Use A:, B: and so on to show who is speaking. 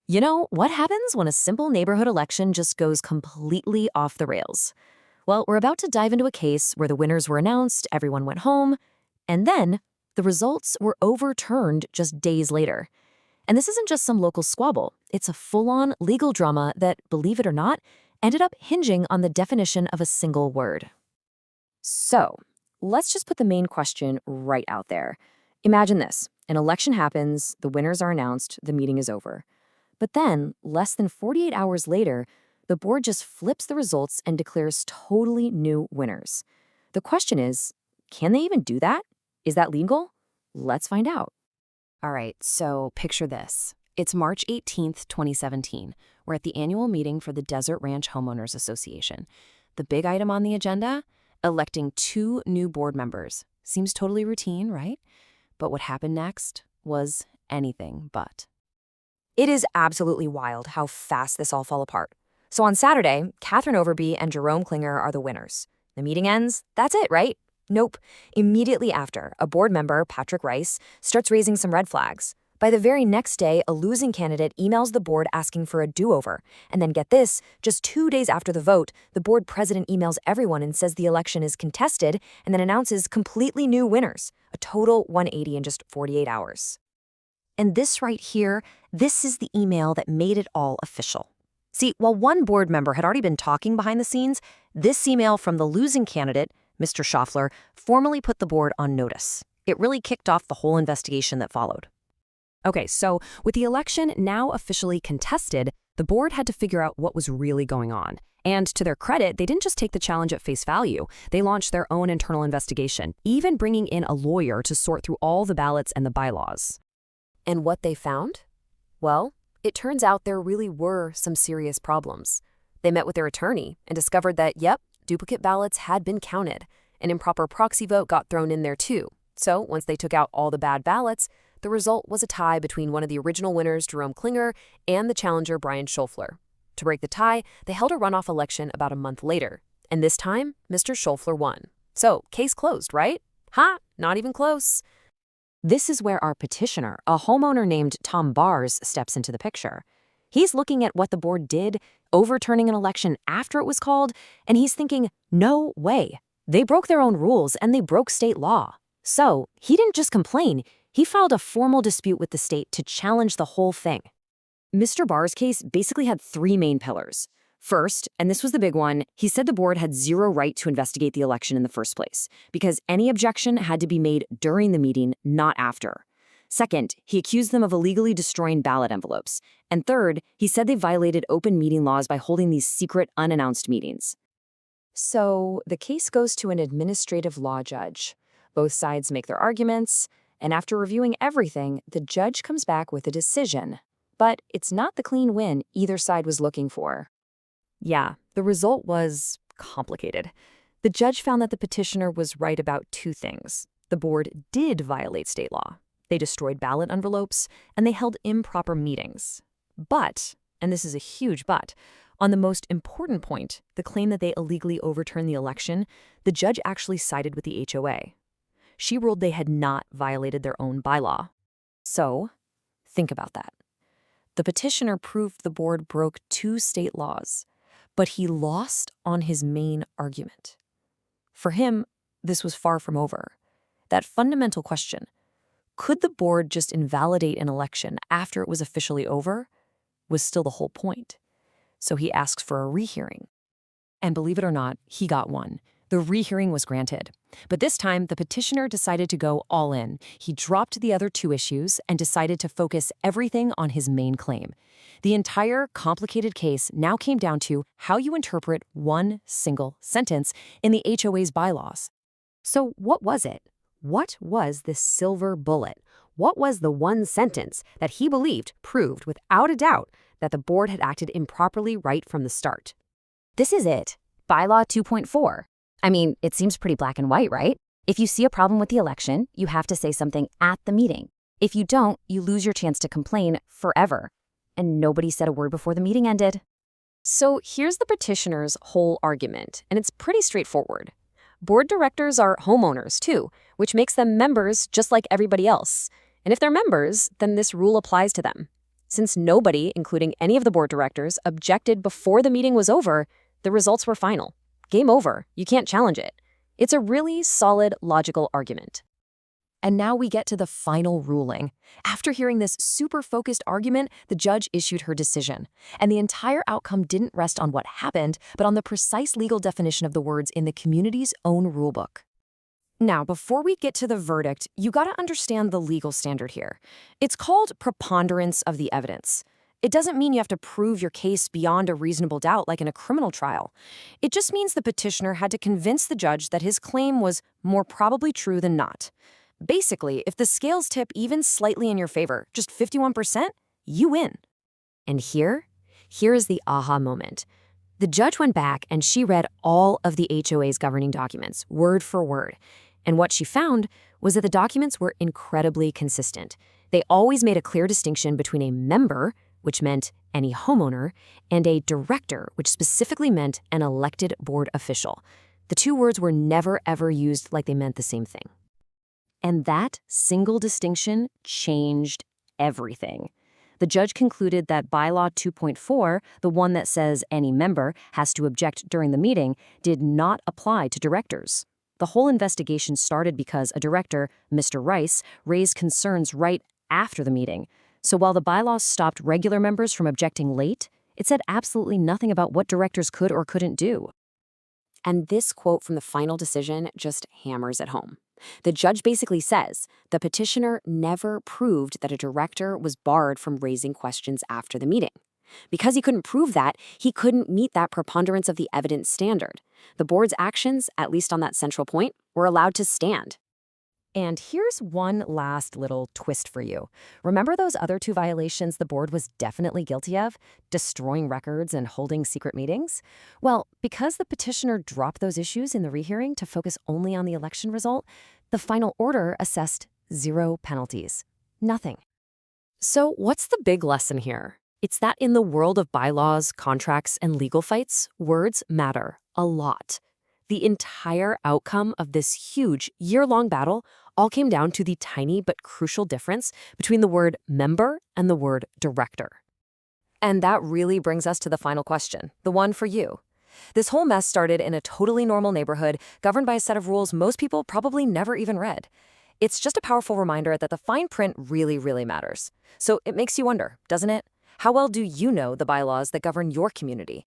A: You know, what happens when a simple neighborhood election just goes completely off the rails? Well, we're about to dive into a case where the winners were announced, everyone went home, and then the results were overturned just days later. And this isn't just some local squabble, it's a full-on legal drama that, believe it or not, ended up hinging on the definition of a single word. So, let's just put the main question right out there. Imagine this. An election happens, the winners are announced, the meeting is over. But then, less than 48 hours later, the board just flips the results and declares totally new winners. The question is, can they even do that? Is that legal? Let's find out.
B: All right, so picture this. It's March 18th, 2017. We're at the annual meeting for the Desert Ranch Homeowners Association. The big item on the agenda? Electing 2 new board members. Seems totally routine, right? But what happened next was anything but.
C: It is absolutely wild how fast this all fell apart. So on Saturday, Catherine Overby and Jerome Klinger are the winners. The meeting ends, that's it, right? Nope. Immediately after, a board member, Patrick Rice, starts raising some red flags. By the very next day, a losing candidate emails the board asking for a do-over. And then get this, just 2 days after the vote, the board president emails everyone and says the election is contested and then announces completely new winners, a total 180 in just 48 hours.
B: And this right here, this is the email that made it all official. See, while one board member had already been talking behind the scenes, this email from the losing candidate, Mr. Schaffler, formally put the board on notice. It really kicked off the whole investigation that followed. Okay, so with the election now officially contested, the board had to figure out what was really going on. And to their credit, they didn't just take the challenge at face value. They launched their own internal investigation, even bringing in a lawyer to sort through all the ballots and the bylaws.
A: And what they found? Well, it turns out there really were some serious problems. They met with their attorney and discovered that, yep, duplicate ballots had been counted. An improper proxy vote got thrown in there too. So once they took out all the bad ballots, the result was a tie between one of the original winners, Jerome Klinger, and the challenger, Brian Schofler. To break the tie, they held a runoff election about a month later. And this time, Mr. Schofler won. So, case closed, right? Ha! Not even close. This is where our petitioner, a homeowner named Tom Barrs, steps into the picture. He's looking at what the board did, overturning an election after it was called, and he's thinking, no way. They broke their own rules and they broke state law. So he didn't just complain, he filed a formal dispute with the state to challenge the whole thing. Mr. Barrs' case basically had 3 main pillars. First, and this was the big one, he said the board had zero right to investigate the election in the first place, because any objection had to be made during the meeting, not after. Second, he accused them of illegally destroying ballot envelopes. And third, he said they violated open meeting laws by holding these secret, unannounced meetings. So the case goes to an administrative law judge. Both sides make their arguments, and after reviewing everything, the judge comes back with a decision. But it's not the clean win either side was looking for. Yeah, the result was complicated. The judge found that the petitioner was right about 2 things. The board did violate state law. They destroyed ballot envelopes, and they held improper meetings. But, and this is a huge but, on the most important point, the claim that they illegally overturned the election, the judge actually sided with the HOA. She ruled they had not violated their own bylaw. So, think about that. The petitioner proved the board broke 2 state laws, but he lost on his main argument. For him, this was far from over. That fundamental question, could the board just invalidate an election after it was officially over, was still the whole point. So he asks for a rehearing. And believe it or not, he got one. The rehearing was granted. But this time, the petitioner decided to go all in. He dropped the other 2 issues and decided to focus everything on his main claim. The entire complicated case now came down to how you interpret one single sentence in the HOA's bylaws. So what was it? What was the silver bullet? What was the one sentence that he believed proved without a doubt that the board had acted improperly right from the start?
D: This is it. Bylaw 2.4. I mean, it seems pretty black and white, right? If you see a problem with the election, you have to say something at the meeting. If you don't, you lose your chance to complain forever. And nobody said a word before the meeting ended.
A: So here's the petitioner's whole argument, and it's pretty straightforward. Board directors are homeowners too, which makes them members just like everybody else. And if they're members, then this rule applies to them. Since nobody, including any of the board directors, objected before the meeting was over, the results were final. Game over. You can't challenge it. It's a really solid, logical argument.
B: And now we get to the final ruling. After hearing this super focused argument, the judge issued her decision. And the entire outcome didn't rest on what happened, but on the precise legal definition of the words in the community's own rulebook. Now, before we get to the verdict, you gotta understand the legal standard here. It's called preponderance of the evidence. It doesn't mean you have to prove your case beyond a reasonable doubt like in a criminal trial. It just means the petitioner had to convince the judge that his claim was more probably true than not. Basically, if the scales tip even slightly in your favor, just 51%, you win.
A: And here is the aha moment. The judge went back and she read all of the HOA's governing documents, word for word. And what she found was that the documents were incredibly consistent. They always made a clear distinction between a member, which meant any homeowner, and a director, which specifically meant an elected board official. The two words were never ever used like they meant the same thing.
B: And that single distinction changed everything. The judge concluded that Bylaw 2.4, the one that says any member has to object during the meeting, did not apply to directors. The whole investigation started because a director, Mr. Rice, raised concerns right after the meeting. So while the bylaws stopped regular members from objecting late, it said absolutely nothing about what directors could or couldn't do.
A: And this quote from the final decision just hammers it home. The judge basically says the petitioner never proved that a director was barred from raising questions after the meeting. Because he couldn't prove that, he couldn't meet that preponderance of the evidence standard. The board's actions, at least on that central point, were allowed to stand.
B: And here's one last little twist for you. Remember those other two violations the board was definitely guilty of? Destroying records and holding secret meetings? Well, because the petitioner dropped those issues in the rehearing to focus only on the election result, the final order assessed 0 penalties. Nothing.
A: So what's the big lesson here? It's that in the world of bylaws, contracts, and legal fights, words matter a lot. The entire outcome of this huge, year-long battle all came down to the tiny but crucial difference between the word member and the word director.
B: And that really brings us to the final question, the one for you. This whole mess started in a totally normal neighborhood governed by a set of rules most people probably never even read. It's just a powerful reminder that the fine print really, really matters. So it makes you wonder, doesn't it? How well do you know the bylaws that govern your community?